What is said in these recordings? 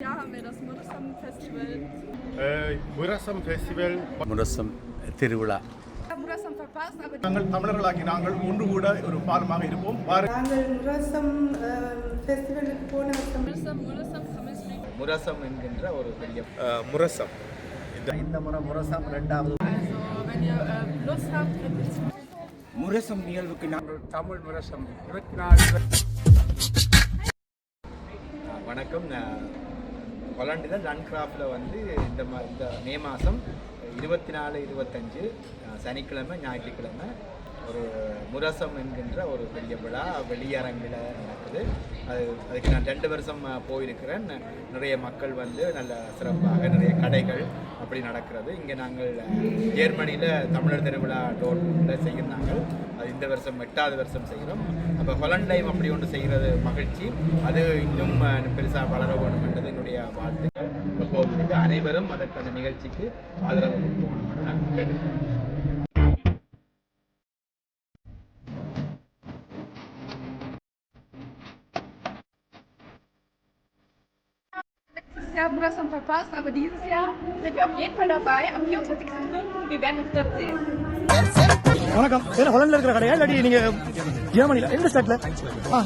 Ja, haben wir das Murasam Festival. Murasam Festival. Murasam திருவிழா. Murasam verpasst, aber நாங்கள் தமிழர்களாகி நாங்கள் ஒன்று கூட ஒரு பாலமாக இருப்போம். நாங்கள் முரசம் ஃபெஸ்டிவலுக்கு போன முரசம் என்கின்ற ஒரு பெரிய முரசம் இந்த முறை முரசம் ரெண்டாவது also wenn ihr Lust habt, könnt ihr முரசம் நிகழ்வுக்கு நாங்கள் தமிழ் முரசம் 24 வணக்கம். ஹொலாண்டில் லன்கிராஃப்டில் வந்து இந்த மே மாதம் 24, 25 சனிக்கிழமை ஞாயிற்றுக்கிழமை ஒரு முரசம் என்கின்ற ஒரு பெரிய விழா வெளியரங்கில் நடக்குது. அதுக்கு நான் 2 வருஷம் போயிருக்கிறேன். நிறைய மக்கள் வந்து நல்ல சிறப்பாக நிறைய கடைகள் அப்படி நடக்கிறது. இங்கே நாங்கள் ஜெர்மனியில் தமிழர் திருவிழா டோட்டில் செய்கிறாங்க. அது இந்த வருஷம் 8வது வருஷம் செய்கிறோம். அப்போ ஹொலண்ட் டைம் அப்படி ஒன்று செய்கிறது மகிழ்ச்சி. அது இன்னும் பெருசாக வளர வேணும் என்றது என்னுடைய வாழ்த்துக்கள். எப்போது அனைவரும் அதற்கான நிகழ்ச்சிக்கு ஆதரவு கொடுப்போம். Wir haben Murasam verpasst, aber dieses Jahr sind wir auf jeden Fall dabei. Am 24.05. Wir werden uns dort sehen. வணக்கம். என்ன ஹொலண்ட்ல இருக்கிற கடையா இல்லாட்டி நீங்க ஜெர்மனில எந்த ஸ்டேட்ல?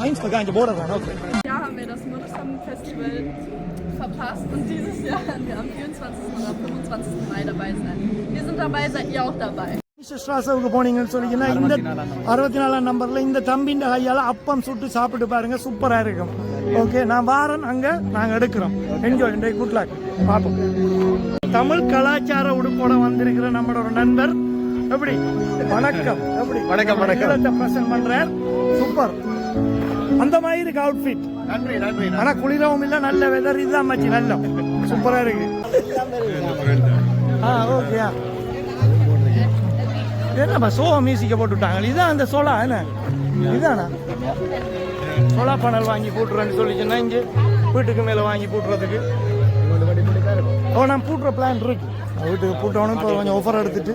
ஹைன்ஸ்பர்க் இங்க போர்டர் தான். Okay. Ja, haben wir das Murasam Festival verpasst und dieses Jahr werden wir am 24. oder 25. Mai dabei sein. Wir sind dabei, seid ihr auch dabei? ஸ்ட்ராஸுக்கு போனீங்கன்னு சொல்லிங்கன்னா இந்த 64ஆம் நம்பர்ல இந்த தம்பின் கையால அப்பம் சுட்டு சாப்பிட்டு பாருங்க, சூப்பரா இருக்கும். ஓகே, நான் வாரன் அங்க நாங்க எடுக்கிறோம். என்ஜாய், இன்றைக்கு குட் லக். பார்ப்போம். தமிழ் கலாச்சார உடுப்போட வந்திருக்கிற நம்மளோட ஒரு நண்பர் எப்படி வணக்கம் எப்படி வணக்கம் பிரசன்ட் பண்றார். சூப்பர். அந்த மாதிரி இருக்கு அவுட்ஃபிட். நன்றி நன்றி. ஆனா குளிரவும் இல்ல, நல்ல வெதர் இதுதான் மச்சி, நல்ல சூப்பரா இருக்கு. ஓகே. என்னப்பா சோளா மியூசிக்கை போட்டுவிட்டாங்க. இதான் அந்த சோளா என்ன இதானா? சோலா பனல் வாங்கி போட்டுறேன்னு சொல்லிச்சுன்னா இங்கே வீட்டுக்கு மேலே வாங்கி போட்டுறதுக்கு நான் பூட்டுற பிளான் இருக்கு. வீட்டுக்கு பூட்டணும். இப்போ கொஞ்சம் ஆஃபர் எடுத்துட்டு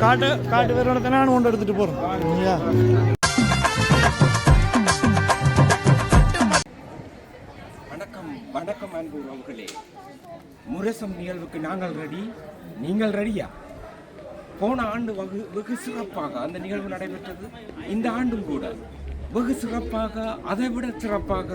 காட்டு வேற இடத்த நான் ஒன்று எடுத்துட்டு போறேன். வணக்கம் வணக்கம் அன்பு உறவுகளே. முரசம் நிகழ்வுக்கு நாங்கள் ரெடி, நீங்கள் ரெடியா? போன ஆண்டு வெகு சிறப்பாக அந்த நிகழ்வு நடைபெற்றது. இந்த ஆண்டும் கூட வெகு சிறப்பாக, அதை விட சிறப்பாக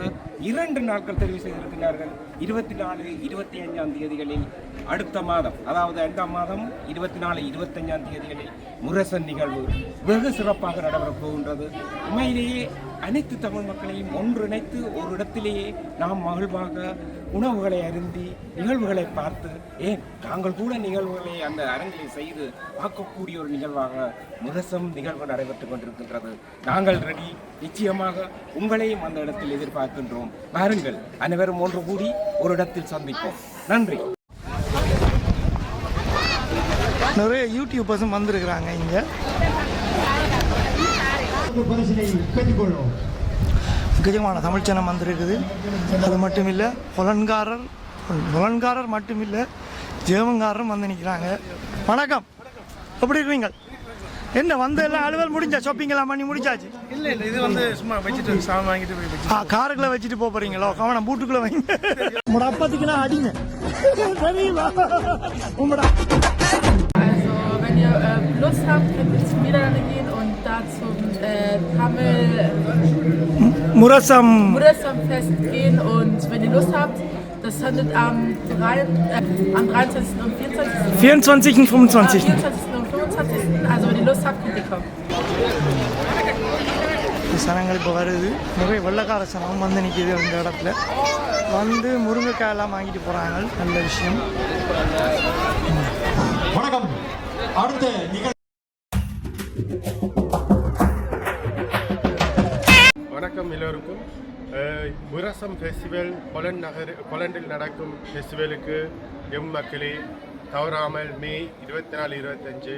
2 நாட்கள் தெரிவு செய்திருக்கிறார்கள். 24, 25ஆம் தேதிகளில் அடுத்த மாதம், அதாவது 2ஆம் மாதம் 24, 25ஆம் தேதிகளில் முரசன் நிகழ்வு வெகு சிறப்பாக நடைபெறப் போகின்றது. உண்மையிலேயே அனைத்து தமிழ் மக்களையும் ஒன்றிணைத்து ஒரு இடத்திலேயே நாம் மகிழ்வாக உணவுகளை அருந்தி நிகழ்வுகளை பார்த்து, ஏன் நாங்கள் கூட நிகழ்வுகளை அந்த அரங்கில் செய்து பார்க்கக்கூடிய ஒரு நிகழ்வாக முரசம் நிகழ்வு நடைபெற்றுக் கொண்டிருக்கின்றது. நாங்கள் ரெடி. நிச்சயமாக உங்களையும் அந்த இடத்தில் எதிர்பார்க்கின்றோம். வாருங்கள், அனைவரும் ஒன்று கூடி ஒரு இடத்தில் சந்திப்போம். நன்றி. நிறைய யூடியூபர்ஸும் வந்திருக்கிறாங்க இங்க. கஜமான தமிழ்ச்சனம் வந்திருக்குது. அது மட்டும் இல்லை, ஹொலண்ட்காரர் மட்டும் இல்லை, ஜெர்மன்காரரும் வந்து நிற்கிறாங்க. வணக்கம், எப்படி இருக்கிறீங்க? என்ன வந்து எல்லாம் அலுவல் முடிஞ்சா? ஷாப்பிங் எல்லாம் பண்ணி முடிச்சாச்சு? இல்ல இல்ல, இது வந்து சும்மா வச்சுட்டு சாமான் வாங்கிட்டு போய் காருக்குள்ள வச்சுட்டு போறீங்களோ? கவனம், பூட்டுக்குள்ள வைங்க. உங்களோட அப்பத்துக்குன்னா அடிங்க. தெரியுமா உங்களோட? Also, wenn ihr Lust habt, könnt ihr zum Niederlande gehen und da zum Murasam Fest gehen. Und wenn ihr Lust habt, das findet am 23. und 24. 24. und 25. 24. und 25. Also, wenn ihr Lust habt, könnt ihr kommen. சனங்கள் இப்போ வருது. நிறைய வெள்ளக்கார சனம் வந்து நிற்கிது இந்த இடத்துல. வந்து முருங்கைக்காயெல்லாம் வாங்கிட்டு போகிறாங்க. நல்ல விஷயம். வணக்கம். அடுத்த வணக்கம் எல்லோருக்கும். முரசம் ஃபெஸ்டிவல் ஹொலண்டில் நடக்கும் ஃபெஸ்டிவலுக்கு மக்களே தவறாமல் மே 24, 25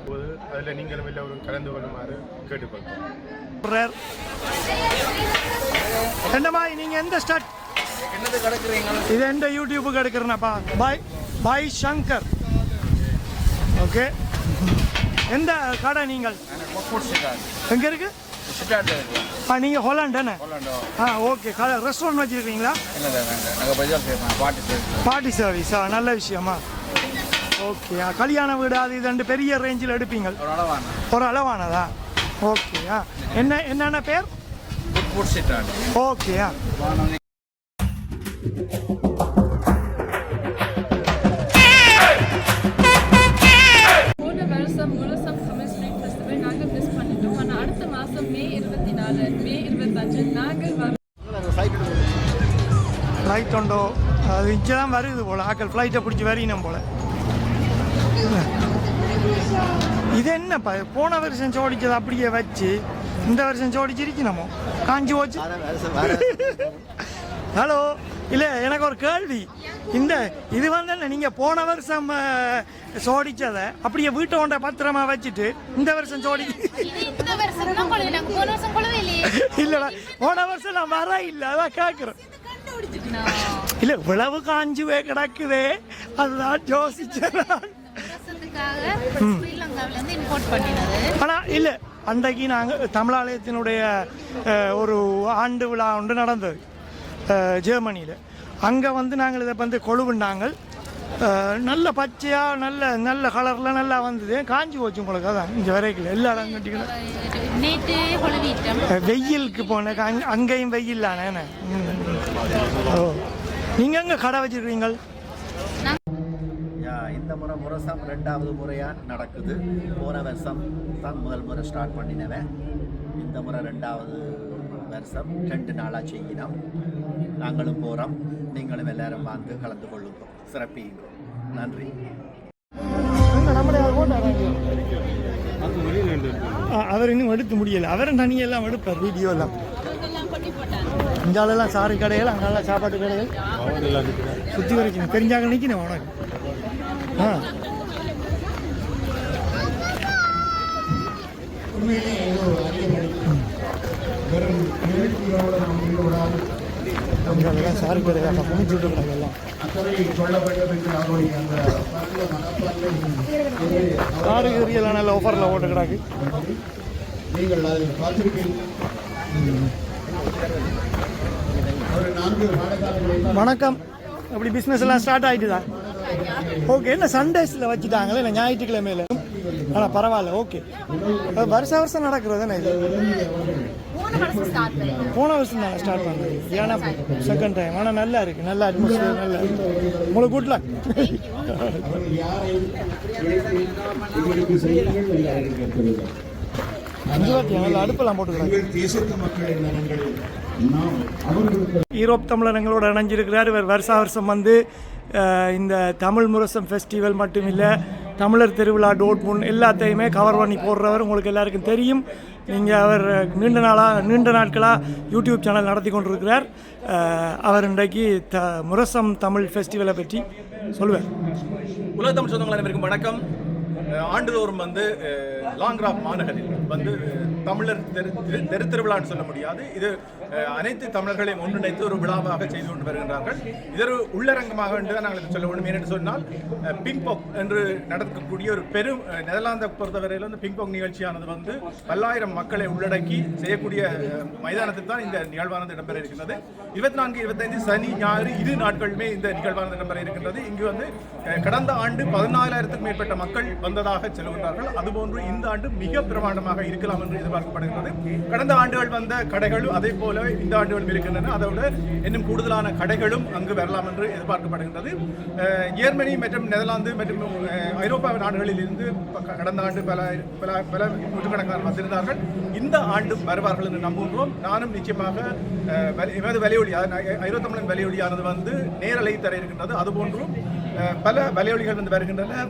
போது அதில் நீங்களும் எல்லோரும் கலந்து கொள்ளுமாறு கேட்டுக்கொள்கிறோம். என்னம்மா நீங்கள் எந்த ஸ்டார்ட் என்னது கிடக்குறீங்க? இது எந்த யூடியூபுக்கு எடுக்கிறேன்னாப்பா. பாய் சங்கர். ஓகே. எந்த கடை நீங்கள்? எங்கே இருக்கு? நீங்கள் ஹோலாண்டானே ஓகே ரெஸ்டாரண்ட் வச்சுருக்கீங்களா பார்ட்டி சர்வீஸ் நல்ல விஷயமா ஓகே கல்யாண வீடு அது இது பெரிய ரேஞ்சில் எடுப்பீங்க ஒரு அளவானதா ஓகே என்னென்ன பேர் ஓகே போன வருஷம் முரசம் தமிழ் ஸ்ட்ரீட் ஃபெஸ்டிவல் நாங்கள் மிஸ் பண்ணிட்டோம். ஆனால் அடுத்த மாதம் மே 24 மே 25 நாங்கள் ஃப்ளைட் உண்டோ அது இங்கே தான் வருது போல் ஆக்கள் ஃப்ளைட்டை பிடிச்சி வரையினோம் போல் இது என்னப்பா போன வருஷம் சோடிச்சது அப்படியே வச்சு இந்த வருஷம் சோடிச்சிருக்கணுமோ காஞ்சி போச்சு ஹலோ இல்லை எனக்கு ஒரு கேள்வி இது வந்து நீங்கள் போன வருஷம் சோடிச்சதை அப்படியே வீட்டை கொண்ட பத்திரமா வச்சுட்டு இந்த வருஷம் இல்லடா போன வருஷம் நான் வர இல்லை அதான் கேட்குறேன் இல்லை இவ்வளவு காஞ்சி கிடக்குதே அதுதான் யோசிச்சேன் ஆனால் இல்லை அன்றைக்கு நாங்கள் தமிழாலயத்தினுடைய ஒரு ஆண்டு விழா ஒன்று நடந்தது ஜெர்மனியில் அங்கே வந்து நாங்கள் இதை வந்து கொழுவுண்டாங்க நல்ல பச்சையாக நல்ல கலரில் நல்லா வந்தது காஞ்சி போச்சு உங்களுக்கு அதான் இங்கே வரைக்கும் எல்லா இடம் கட்டிக்கணும் வெயிலுக்கு போனேன் அங்கேயும் வெயில் தானே ஓ நீங்கள் எங்கே கடை வச்சுருக்கீங்க இந்த முறை முரசம் 2வது முறையாக நடக்குது போன வருஷம் தான் முதல் முறை ஸ்டார்ட் பண்ணினவன் இந்த முறை 2வது வருஷம் 2 நாளாக செய்யணும் நாங்களும் போகிறோம் நீங்களும் எல்லாரும் வந்து கலந்து கொள்ளுங்க சிறப்பிங்க நன்றி அவர் இன்னும் எடுத்து முடியலை அவரும் தனியெல்லாம் எடுப்பார் வீடியோலாம் இங்காலெல்லாம் சாரி கடைகள் அங்கெல்லாம் சாப்பாட்டு கடைகள் சுற்றி வரைக்கும் தெரிஞ்சாங்க நிற்கணும் உனக்கு சாரி கடையாக முடிச்சு விட்டுருக்காங்க எல்லாம் சாரி கறியெல்லாம் நல்ல ஆஃபரில் ஓட்டுக்கிறாங்க வணக்கம் அப்படி பிஸ்னஸ் எல்லாம் ஸ்டார்ட் ஆகிட்டுதா ஓகே என்ன சண்டேஸில் வச்சுட்டாங்களே இல்லை ஞாயிற்றுக்கிழமையில் ஆனால் பரவாயில்ல ஓகே வருஷம் நடக்கிறது தானே இது போன வருஷம் தானே ஸ்டார்ட் பண்ணுறது ஏன்னா செகண்ட் டைம் ஆனால் நல்லா இருக்குது நல்ல அட்மாஸ்பியர் நல்லா உங்களுக்கு கூட்டல அடுப்பெல்லாம் போட்டுக்கிறாங்க ஈரோப் தமிழர்களோட இணைஞ்சிருக்கிறார் இவர் வருஷம் வந்து இந்த தமிழ் முரசம் ஃபெஸ்டிவல் மட்டும் இல்லை தமிழர் திருவிழா டோட்முன் எல்லாத்தையுமே கவர் பண்ணி போடுறவர் உங்களுக்கு எல்லாருக்கும் தெரியும் நீங்கள் அவர் நீண்ட நாட்களாக யூடியூப் சேனல் நடத்தி கொண்டிருக்கிறார் அவர் இன்றைக்கு முரசம் தமிழ் ஃபெஸ்டிவலை பற்றி சொல்லுவார் உலக தமிழ் சொந்தங்கள் அனைவருக்கும் வணக்கம் ஆண்டுதோறும் வந்து லாங்கிராப் மாநகரில் வந்து தமிழர் திருவிழான்னு சொல்ல முடியாது இது அனைத்து தமிழர்களையும் ஒன்றிணைத்து ஒரு விழாவாக செய்து கொண்டு வருகின்றார்கள் இதொரு உள்ளரங்கமாக என்று நாங்கள் சொல்ல வேண்டும் ஏனென்று சொன்னால் பிங்பாக் என்று நடக்கக்கூடிய ஒரு பெரும் நெதர்லாந்தை பொறுத்தவரையில் வந்து பிங்பாக் நிகழ்ச்சியானது வந்து 10,000 மக்களை உள்ளடக்கி செய்யக்கூடிய மைதானத்தில் தான் இந்த நிகழ்வானது இடம்பெற இருக்கின்றது 24-25 சனி ஞாயிறு 2 நாட்களுமே இந்த நிகழ்வானது இடம்பெற இருக்கின்றது இங்கு வந்து கடந்த ஆண்டு 14,000க்கும் மேற்பட்ட மக்கள் வந்ததாக சொல்லுகின்றார்கள் அதுபோன்று இந்த ஆண்டு மிக பிரமாண்டமாக இருக்கலாம் என்று எதிர்பார்க்கப்படுகிறது கடந்த ஆண்டுகள் வந்த கடைகளும் அதே போல இந்த ஆண்டுகளும் இருக்கின்றன அதோடு இன்னும் கூடுதலான கடைகளும் அங்கு வரலாம் என்று எதிர்பார்க்கப்படுகின்றது ஜெர்மனி மற்றும் நெதர்லாந்து மற்றும் ஐரோப்பா நாடுகளில் இருந்து கடந்த ஆண்டு பல நூற்றுக்கணக்கான வந்திருந்தார்கள் இந்த ஆண்டும் வருவார்கள் என்று நம்புகிறோம் நானும் நிச்சயமாக எமது வலையொலி ஐரோத்தமிழன் வலையொலியானது வந்து நேரலை தர இருக்கின்றது அதுபோன்றும் பல வலையொலிகள் வந்து வருகின்றன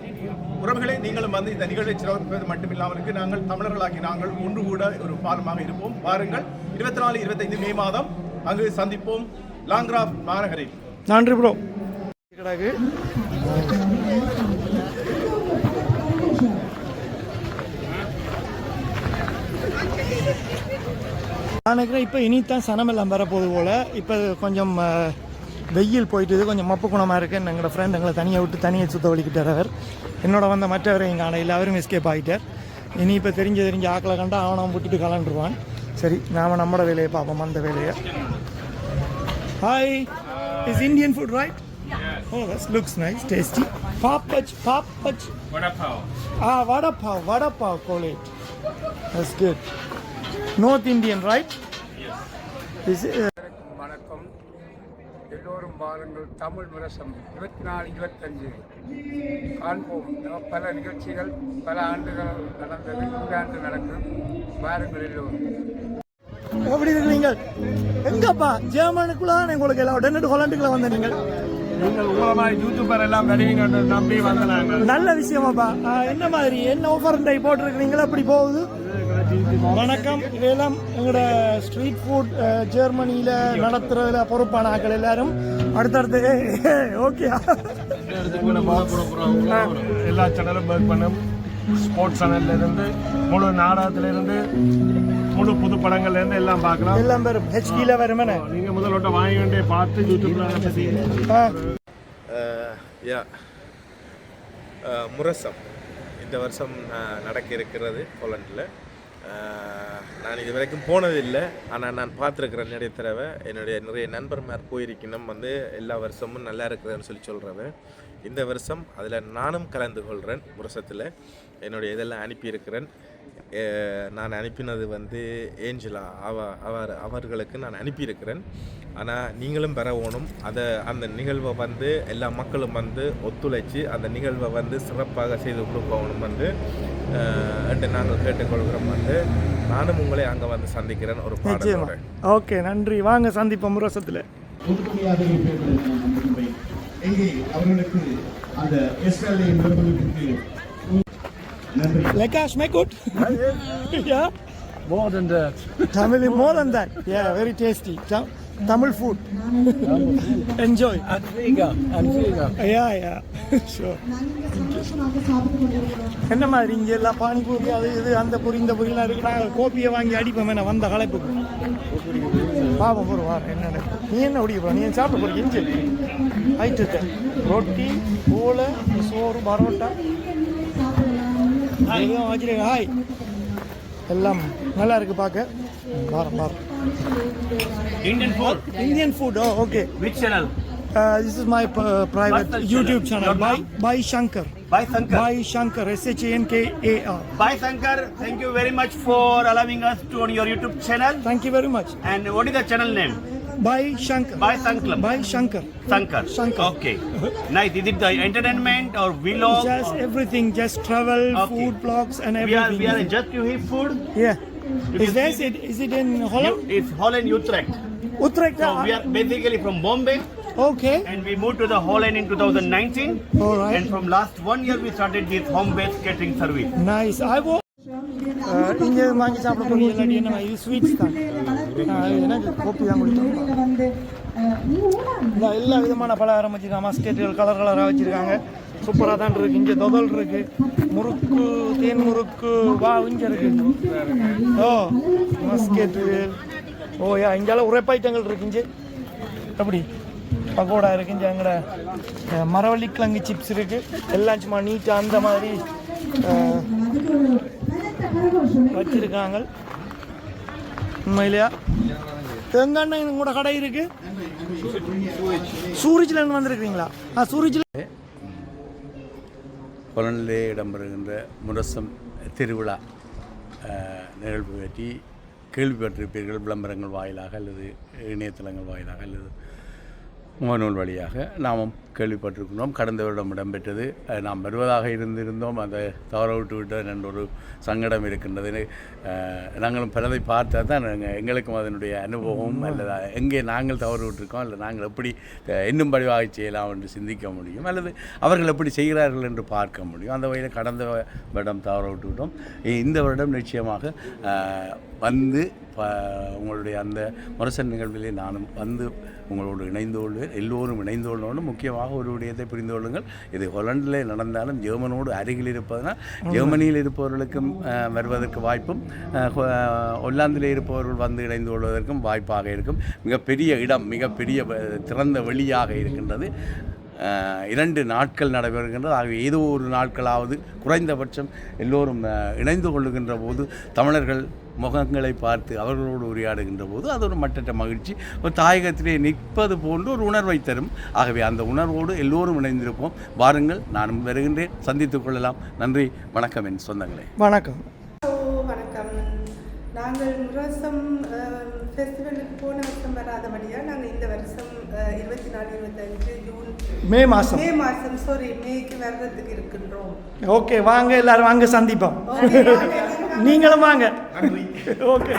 உறவுகளை நீங்களும் வந்து இந்த நிகழ்வை சிறப்பிப்பது மட்டுமில்லாமலுக்கு நாங்கள் தமிழர்களாகி நாங்கள் ஒன்று கூட ஒரு பாலமாக இருப்போம் பாருங்கள் 24-25 மே மாதம் அங்கு சந்திப்போம் லாங்கிராப் மாநகரில் நன்றி ப்ரோ நினைக்கிறேன் இப்போ இனித்தான் சனமெல்லாம் வரப்போகுது போல் இப்போ கொஞ்சம் வெயில் போயிட்டு கொஞ்சம் மப்பு குணமாக இருக்குன்னு எங்களோட ஃப்ரெண்ட் எங்களை தனியாக விட்டு தனியாக சுத்த வலிக்கிட்டார் அவர் என்னோட வந்த மற்றவரை இங்கே ஆனால் இல்லை அவரும் எஸ்கேப் ஆகிட்டார் இனி இப்போ தெரிஞ்ச ஆக்களை கண்டா அவனை விட்டுட்டு கலண்டுருவான் சரி நாம் நம்மளோட வேலையை பார்ப்போம் அந்த வேலையை. Hi, is Indian food right? Oh, that looks nice, tasty. Papach. Vada pav. Vada pav, call it. That's good. North Indian, right? Is it, வணக்கம். எல்லோரும் வாருங்கள். தமிழ் முரசம் 24-25 காண்போம். பல நிகழ்ச்சிகள் பல ஆண்டுகள் நடந்தது, இந்த ஆண்டு நடக்கும். வாருங்கள் எல்லோரும். எப்படி இருக்கிறீங்க? எங்கப்பா ஜெர்மனுக்குள்ள தான் உங்களுக்கு எல்லாம் உடனே ஹொலண்டுக்குள்ள வந்த நீங்கள் யூடியூபர் எல்லாம் நம்பி வந்தாங்க. நல்ல விஷயமாப்பா. என்ன மாதிரி என்ன ஆஃபர் போட்டிருக்கிறீங்களா? எப்படி போகுது? வணக்கம். இதெல்லாம் எங்களோட ஸ்ட்ரீட் ஃபுட் ஜெர்மனியில் நடத்துறதுல பொறுப்பான ஆட்கள் எல்லாரும் அடுத்தடுத்து ஓகே எல்லா சேனலும் ஒர்க் பண்ணும். ஸ்போர்ட்ஸ் சேனல்ல இருந்து முழு நாடகத்திலிருந்து முழு புது படங்கள்ல இருந்து எல்லாம் பார்க்கலாம். எல்லாம் வரும். ஹெச்டில வருமே. நீங்க முதல்ல வாங்கி வேண்டிய பார்த்து யூடியூப்ல முரசம் இந்த வருஷம் நடக்க இருக்கிறது போலண்டில். நான் இது வரைக்கும் போனதில்லை, ஆனால் நான் பார்த்துருக்குறேன் நிறைய தடவை. நிறைய நண்பர்மார் போயிருக்கணும், எல்லா வருஷமும் நல்லா இருக்குதுன்னு சொல்கிறவன். இந்த வருஷம் அதில் நானும் கலந்து கொள்கிறேன். முரசத்தில் என்னுடைய இதெல்லாம் அனுப்பியிருக்கிறேன். நான் அனுப்பினது ஏஞ்சலா அவர்களுக்கு நான் அனுப்பியிருக்கிறேன். ஆனால் நீங்களும் பெறவோணும். அந்த நிகழ்வை எல்லா மக்களும் ஒத்துழைச்சி அந்த நிகழ்வை சிறப்பாக செய்து கொடுக்கணும் என்று நாங்கள் கேட்டுக்கொள்கிறோம். நானும் உங்களை அங்கே சந்திக்கிறேன் ஒரு பாடலோட. ஓகே, நன்றி. வாங்க சந்திப்போம் முரசத்தில். அவர்களுக்கு அந்த எஸ்எல்ஏ நிறுவனத்திற்கு Lecker, schmeckt gut. Ja? More than that. Tamil, more than that. Yeah, very tasty. Tamil food. Enjoy. And vegan. Yeah. Sure. என்ன மாதிரி இங்கே எல்லாம் பானிபூரி அது இது அந்த பொரி இந்த பொரியெல்லாம் இருக்கு. நாங்கள் கோப்பியை வாங்கி அடிப்போம். நான் வந்த களைப்புக்கு பாவம் ஒரு வாரம் என்ன நீ என்ன குடிக்க போகிற? நீ சாப்பிட போகிறீங்க இஞ்சி ஆயிட்டு ரொட்டி பூளை சோறு பரோட்டா வச்சிருக்க. ஹாய், எல்லாம் நல்லா இருக்கு பார்க்க. பாரம் Indian food. Oh, okay. Which channel? This is my private YouTube channel. By Shankar. By Shankar. By Shankar. SHANKAR. By Shankar, thank you very much for allowing us to on your YouTube channel. Thank you very much. And what is the channel name? By Shankar. By Shankar. By Shankar. Shankar. Okay. Nice. Is it the entertainment or vlog? Just everything. Just travel, food blogs and everything. We are just to eat food. Yeah. Is it in Holland? It's Holland, Utrecht. Utrecht. So we are basically from Bombay. Okay. And we moved to the Holland in 2019. All right. And from last 1 year we started this home-based catering service. Nice. இங்கே வாங்கி சாப்பிட போகிறீங்க இல்லாட்டி என்ன இது sweets தான். எனக்கு copy தான் குடிக்கணும். எல்லா விதமான பலகாரம் வச்சுருக்காங்க. மஸ்கெட்டுகள் கலராக வச்சுருக்காங்க. சூப்பராக தான் இருக்குது. இங்கே தொதல் இருக்குது, முறுக்கு, தேன் முறுக்கு, இங்கே இருக்குது. ஓ மஸ்கெட்டு. ஓயா இங்கெல்லாம் உரைப்பாய்ட்டங்கள் இருக்குது. இங்கே அப்படி பக்கோடா இருக்குது. இங்கே எங்கட மரவள்ளி கிழங்கு சிப்ஸ் இருக்குது. எல்லாம் சும்மா நீட்டாக அந்த மாதிரி வச்சிருக்காங்க. உண்மையிலையா தேங்காய் கூட கடை இருக்கு. சூரிச்சில இருந்து வந்திருக்கீங்களா? சூரிச்சில பொலனிலே இடம்பெறுகின்ற முரசம் திருவிழா நிகழ்வு பற்றி கேள்விப்பட்டிருப்பீர்கள். விளம்பரங்கள் வாயிலாக அல்லது இணையதளங்கள் வாயிலாக அல்லது முகநூல் வழியாக நாமும் கேள்விப்பட்டிருக்கிறோம். கடந்த வருடம் இடம்பெற்றது. நாம் வருவதாக இருந்திருந்தோம். அதை தவற விட்டு என்ற ஒரு சங்கடம் இருக்கின்றது. நாங்களும் பலதை பார்த்தா தான் எங்களுக்கும் அதனுடைய அனுபவம் அல்லது எங்கே நாங்கள் தவறு விட்டுருக்கோம் அல்லது நாங்கள் எப்படி இன்னும் படிவாக செய்யலாம் என்று சிந்திக்க முடியும் அல்லது அவர்கள் எப்படி செய்கிறார்கள் என்று பார்க்க முடியும். அந்த வகையில் கடந்த வருடம் தவற விட்டுவிட்டோம். இந்த வருடம் நிச்சயமாக வந்து உங்களுடைய அந்த முரசன் நிகழ்விலே நானும் வந்து உங்களோடு இணைந்து கொள்வேன். எல்லோரும் இணைந்து கொள்ளணும். முக்கியமாக ஒரு விடயத்தை புரிந்து கொள்ளுங்கள். இது ஹொலண்டில் நடந்தாலும் ஜெர்மனோடு அருகில் இருப்பதனால் ஜெர்மனியில் இருப்பவர்களுக்கும் வருவதற்கு வாய்ப்பும் ஹொல்லாந்தில் இருப்பவர்கள் வந்து இணைந்து கொள்வதற்கும் வாய்ப்பாக இருக்கும். மிகப்பெரிய இடம், மிகப்பெரிய திறந்த வெளியாக இருக்கின்றது. 2 நாட்கள் நடைபெறுகின்றது. ஆகவே ஏதோ ஒரு நாட்களாவது குறைந்தபட்சம் எல்லோரும் இணைந்து கொள்ளுகின்ற போது தமிழர்கள் முகங்களை பார்த்து அவர்களோடு உரையாடுகின்ற போது அது ஒரு மட்டற்ற மகிழ்ச்சி, ஒரு தாயகத்திலே நிற்பது போன்று ஒரு உணர்வை தரும். ஆகவே அந்த உணர்வோடு எல்லோரும் இணைந்திருப்போம். வாருங்கள், நானும் வருகின்றேன், சந்தித்துக் கொள்ளலாம். நன்றி, வணக்கம் என் சொந்தங்களே. வணக்கம். வணக்கம். நாங்கள் முரசம் ஃபெஸ்டிவலுக்கு போன வருஷம் வராதபடியாக நாங்கள் இந்த வருஷம் 24-25 ஜூன் மே மாதம் மேக்கு வர்றதுக்கு இருக்கின்றோம். ஓகே, வாங்க எல்லாரும் வாங்க சந்திப்போம். நீங்களும் வாங்க. ஓகே.